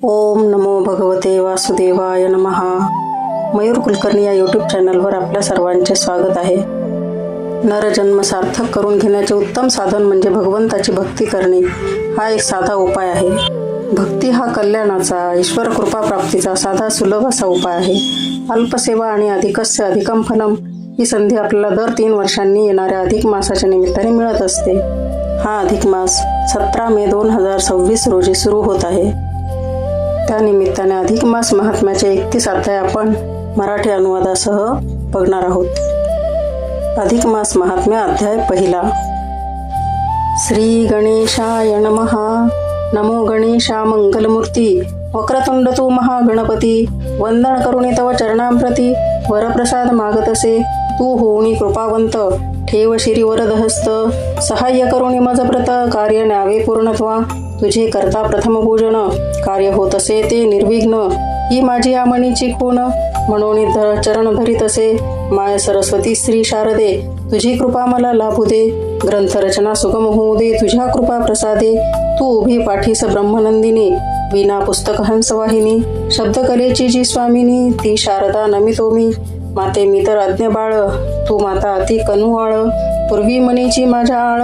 ओम नमो भगवते वासुदेवाय नमः. मयूर कुलकर्णी या यूट्यूब चॅनलवर आपल्या सर्वांचे स्वागत आहे. नरजन्म सार्थक करून घेण्याचे उत्तम साधन म्हणजे भगवंताची भक्ती करणे हा एक साधा उपाय आहे. भक्ती हा कल्याणाचा, ईश्वर कृपा प्राप्तीचा साधा सुलभ असा उपाय आहे. अल्पसेवा आणि अधिकस्य अधिकम फलम ही संधी आपल्याला दर 3 वर्षांनी येणाऱ्या अधिक मासाच्या निमित्ताने मिळत असते. हा अधिक मास 17 मे 2026 रोजी सुरू होत आहे. त्या निमित्ताने अधिक मास महात्म्याचे 31 अध्याय आपण मराठी अनुवादासह बघणार आहोत. अधिक मास महात्म्य अध्याय पहिला. श्री गणेशाय नमः. नमो गणेशा मंगलमूर्ती. वक्रतुंड तू महागणपती. वंदन करुणी तव चरणांप्रती. वरप्रसाद मागतसे तू होऊनी कृपावंत. ठेव शिरी वरदहस्त. सहाय्य करुणी मज व्रत. कार्य न्यावे पूर्णत्वा. तुझे करता प्रथम पूजन. कार्य होत असे ते निर्विघ्न. ही माझी आमणीची खूण. म्हणून चरण धरीत असे माय सरस्वती श्री शारदे. तुझी कृपा मला लाभू दे. ग्रंथरचना सुगम होऊ दे तुझ्या कृपा प्रसादे. तू उभी पाठीस ब्रह्मनंदिनी. विना पुस्तक हंसवाहिनी. शब्दकलेची जी स्वामिनी ती शारदा नमितो मी. माते मी तर अज्ञ बाळ. तू माता अति कनुआळ. पूर्वी मनीची माझ्या आळ.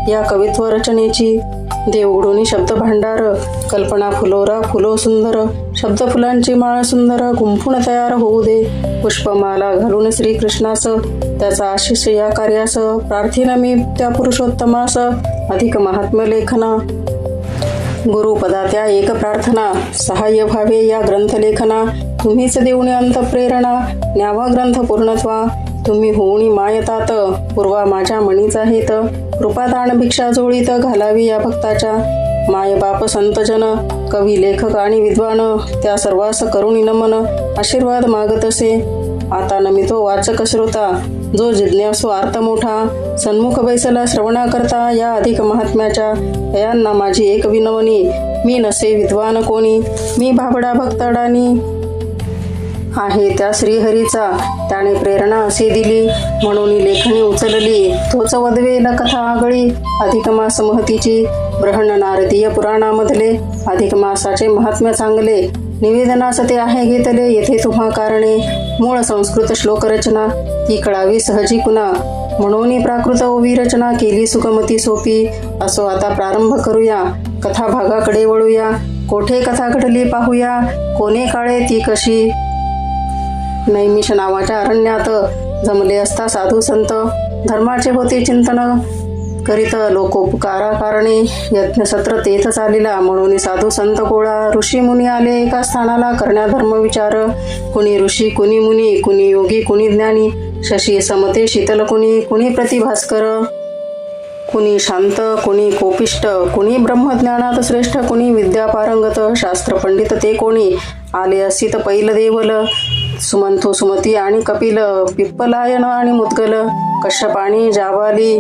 या कवित्व रचनेची देव उघडूनी शब्द भांडार. कल्पना फुलोरा फुलो सुंदर. शब्द फुलांची माळ सुंदर. गुंफून तयार होऊ दे. पुष्पमाला घालून श्रीकृष्णास. त्याचा आशिष या कार्यास. प्रार्थीन मी त्या पुरुषोत्तमास. अधिक महात्म्य लेखना. गुरुपदा त्या एक प्रार्थना. सहाय्य व्हावे या ग्रंथलेखना. तुम्हीच देऊनी अंत प्रेरणा. न्यावा ग्रंथ पूर्णत्वा. तुम्ही होऊनी मायतात. पूर्वा माझ्या मणीचा हेत. कृपादान भिक्षा जोळीत घालावी या भक्ताच्या. माय बाप संतजन. कवी लेखक आणि विद्वान. त्या सर्वास करुणी नमन. आशीर्वाद मागत असे. आता नमितो वाचक श्रोता. जो जिज्ञासू आर्त मोठा. सन्मुख बैसला श्रवणा करता या अधिक महात्म्याच्या. यांना माझी एक विनवणी. मी नसे विद्वान कोणी. मी भाबडा भक्तडानी आहे त्या श्रीहरीचा. त्याने प्रेरणा असे दिली म्हणून लेखणी उचलली. तोच वदवेल कथा आगळी. अधिक मास महतीची. ब्रहण नारदीय पुराणामधले अधिक मासाचे महात्म्य चांगले. निवेदनास ते आहे घेतले येथे तुम्हा कारणे. मूळ संस्कृत श्लोक रचना ती कळावी सहजी कुणा. म्हणून प्राकृत ओवी रचना केली सुगमती सोपी. असो आता प्रारंभ करूया. कथा भागाकडे वळूया. कोठे कथा घडली पाहूया. कोणे काळे ती कशी. नैमिष नावाच्या अरण्यात जमले असता साधू संत. धर्माचे होते चिंतन करीत लोकोपकारा कारणे. यज्ञसत्र तेथ चालिला म्हणून साधू संत गोळा. ऋषी मुनी आले एका स्थानाला करण्या धर्म विचार. कुणी ऋषी कुणी मुनी. कुणी योगी कुणी ज्ञानी. शशी समते शीतल कुणी. कुणी प्रतिभास्कर. कुणी शांत कुणी कोपिष्ट. कुणी ब्रह्मज्ञानात श्रेष्ठ. कुणी विद्या पारंगत. शास्त्र पंडित ते कोणी. आले असित पैल देवल. सुमंथो सुमती आणि कपिल. पिप्पलायन आणि मुद्गल. कश्यप आणि जाबाली.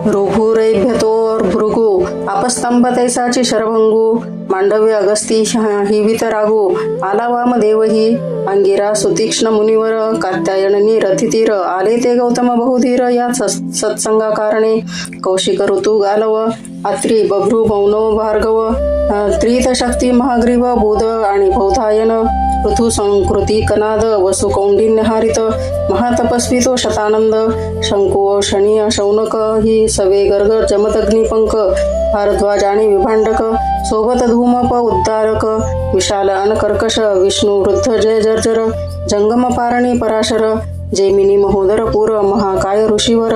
भृगुरैभ्यतोर भृगु. आपस्तंभ तैसाची शरभंगू. मांडव्य अगस्ती ही वितरागू. आला वामदेवही. अंगिरा सुतीक्ष्ण मुनिवर. कात्यायनी रथितीर. आले ते गौतम बहुधीर या सत्संगा कारणे. कौशिक ऋतू गालव. अत्री बभ्रू मौनो भार्गव. त्रित शक्ती महाग्रीव. बुध आणि बौधायन. पृथु संकृती कनाद. वसु कौंडिन्य हारित. महातपस्वी तो शतानंद. शंकु शनी शौनक ही सवे गर्ग जमदग्निपंक. भारद्वाज आणि विभांडक. सोबत धूमप उद्धारक. विशाल अनकर्कश. विष्णु वृद्ध जय जर्जर. जंगम पारणी पराशर. जैमिनी महोदर पूर. महाकाय ऋषीवर.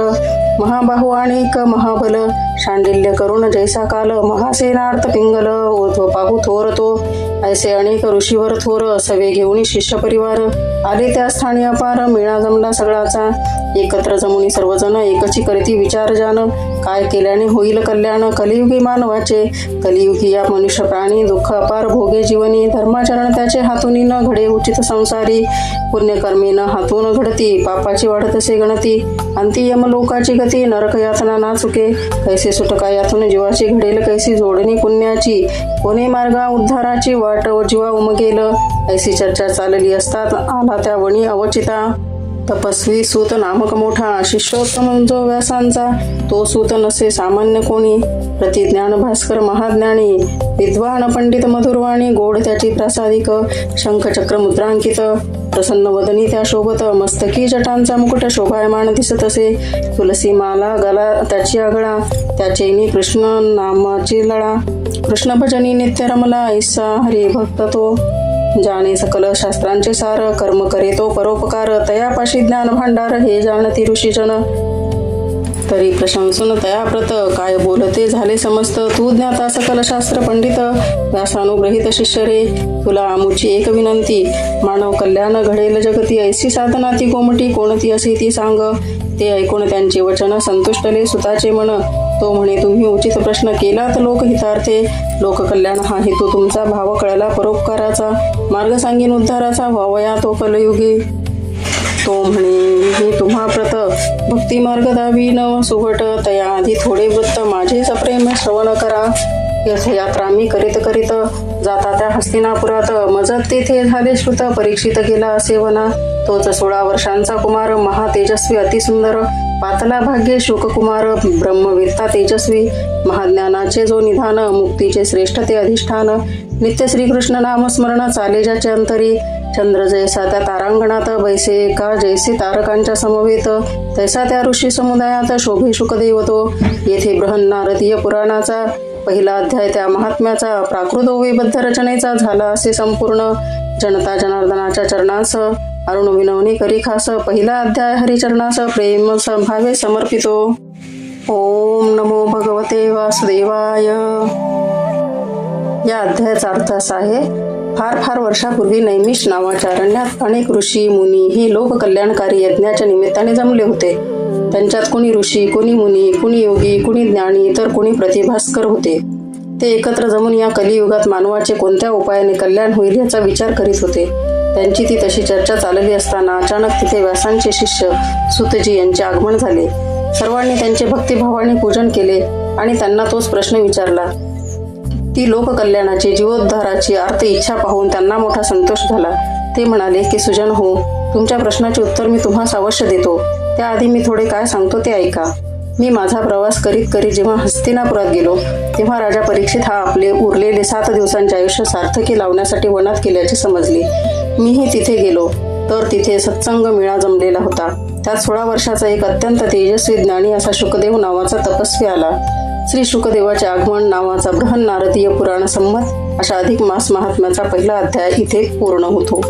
महाबाहू आणि महाबल. शांडिल्य करुण जैसा काल. महासेनार्थ पिंगल. ऊर्ध्व बाहू थोर तो. ऐसे अनेक ऋषीवर थोर. सवे घेऊन शिष्य परिवार. आले त्या स्थानी अपार. मेळा जमला सगळाचा. एकत्र जमुनी सर्वजण. एकची करीती विचार जाण. काय केल्याने होईल कल्याण. कलियुगी मानवाचे. कलियुगी या मनुष्य प्राणी. दुःख अपार भोगे जीवनी. धर्माचरण त्याचे हातून न घडे उचित संसारी. पुण्यकर्मी न हातून घडती. पापाची वाढत असे गणती. अंती यमलोकाची गती. नरक यातना ना चुके. कैसे सुटका यातून जीवाची घडेल. कैसी जोडणी पुण्याची. कोणी मार्गा उद्धाराची वाट जीवा उमगेल. ऐसी चर्चा चालली असतात आला त्या वणी अवचिता. तपस्वी सूत नामक मोठा शिष्योत्तम जो व्यासांचा, तो सूत नसे सामान्य कोणी. प्रतिज्ञान भास्कर महाज्ञानी, विद्वान पंडित मधुरवाणी, गोड त्याची प्रासादिक, शंखचक्र मुद्रांकित, प्रसन्न वदनी त्या शोभत, मस्तकी जटांचा मुकुट शोभायमान दिसत असे. तुलसी माला गला त्याची आगळा, त्याचेनी कृष्ण नामाची लळा. कृष्ण भजनी नित्य रमला, ऐसा हरी भक्त तो. जाणे सकल शास्त्रांचे सार, कर्म करे तो परोपकार. तयापाशी ज्ञान भांडार, हे जाणती ऋषीजन. तरी प्रशंसन तयाप्रत, काय बोलते झाले समस्त. तू ज्ञाता सकल शास्त्र पंडित, व्यासानुग्रहित शिष्य रे. तुला आमुची एक विनंती, मानव कल्याण घडेल जगती. ऐसी साधना ती कोमटी, कोणती असे ती सांग. ते ऐकून त्यांचे वचन संतुष्टले सुताचे मन. तो म्हणे, तुम्ही उचित प्रश्न केलात लोकहितार्थे. लोककल्याण हा हेतू तुमचा, भाव कळला परोपकाराचा. मार्ग सांगीन उद्धाराचा, व्हावया तो कलयुगी. तो म्हणे, मी तुम्हा प्रत भक्ती मार्ग दावीन सुभट. तया आधी थोडे वृत्त माझे सप्रेम श्रवण करा. तीर्थयात्रा मी करीत करीत, जाता त्या हस्तिनापुरात. मजत तेथे झाले श्रुत, परीक्षित गेला असे वना. तोच 16 वर्षांचा कुमार, महातेजस्वी अतिसुंदर. पातला भाग्ये शुककुमार, ब्रह्मवेत्ता तेजस्वी. महाज्ञानाचे जो निधान, मुक्तीचे श्रेष्ठ ते अधिष्ठान. नित्य श्रीकृष्ण नामस्मरण चाले ज्याचे अंतरी. चंद्र जैसा त्या तारांगणात, बैसे का जैसे तारकांच्या समवेत. तैसा त्या ऋषी समुदायात, शोभे शुकदेव तो. येथे बृहन्नारदीय पुराणाचा पहिला अध्याय त्या महात्म्याचा. प्राकृत ओवेबद्ध रचनेचा झाला असे संपूर्ण. जनता जनार्दनाच्या चरणास, अरुण विनवणी करी खास. पहिला अध्याय हरिचरणास, प्रेम भावे समर्पितो. ओम नमो भगवते वासुदेवाय. या अध्यायाचा अर्थ असा आहे, फार वर्षापूर्वी नैमिष नावाच्या अरण्यात अनेक ऋषी मुनी हे लोककल्याणकारी यज्ञाच्या निमित्ताने जमले होते. त्यांच्यात कोणी ऋषी, कोणी मुनी, कोणी योगी, कोणी ज्ञानी, तर कोणी प्रतिभास्कर होते. ते एकत्र जमून या कलियुगात मानवाचे कोणत्या उपायाने कल्याण होईल याचा विचार करीत होते. त्यांची ती तशी चर्चा चालली असताना अचानक तिथे व्यासांचे शिष्य सूतजी यांचे आगमन झाले. सर्वांनी त्यांचे भक्तिभावाने पूजन केले आणि त्यांना तोच प्रश्न विचारला. ती लोककल्याणाची, जीवोद्धाराची आर्त इच्छा पाहून त्यांना मोठा संतोष झाला. ते म्हणाले की सुजन हो, तुमच्या प्रश्नाचे उत्तर मी तुम्हास अवश्य देतो. त्याआधी मी थोडे काय सांगतो ते ऐका. मी माझा प्रवास करीत करीत जेव्हा हस्तिनापुरात गेलो, तेव्हा राजा परीक्षित हा आपले उरलेले 7 दिवसांचे आयुष्य सार्थकी लावण्यासाठी वनात केल्याचे समजले. मीही तिथे गेलो तर तिथे सत्संग मेळा जमलेला होता. त्यात 16 वर्षाचा एक अत्यंत तेजस्वी ज्ञानी असा शुकदेव नावाचा तपस्वी आला. श्री शुकदेवाचे आगमन नावाचा बृहन्नारदीय पुराण संमत अशा अधिक मास महात्म्याचा पहिला अध्याय इथे पूर्ण होतो.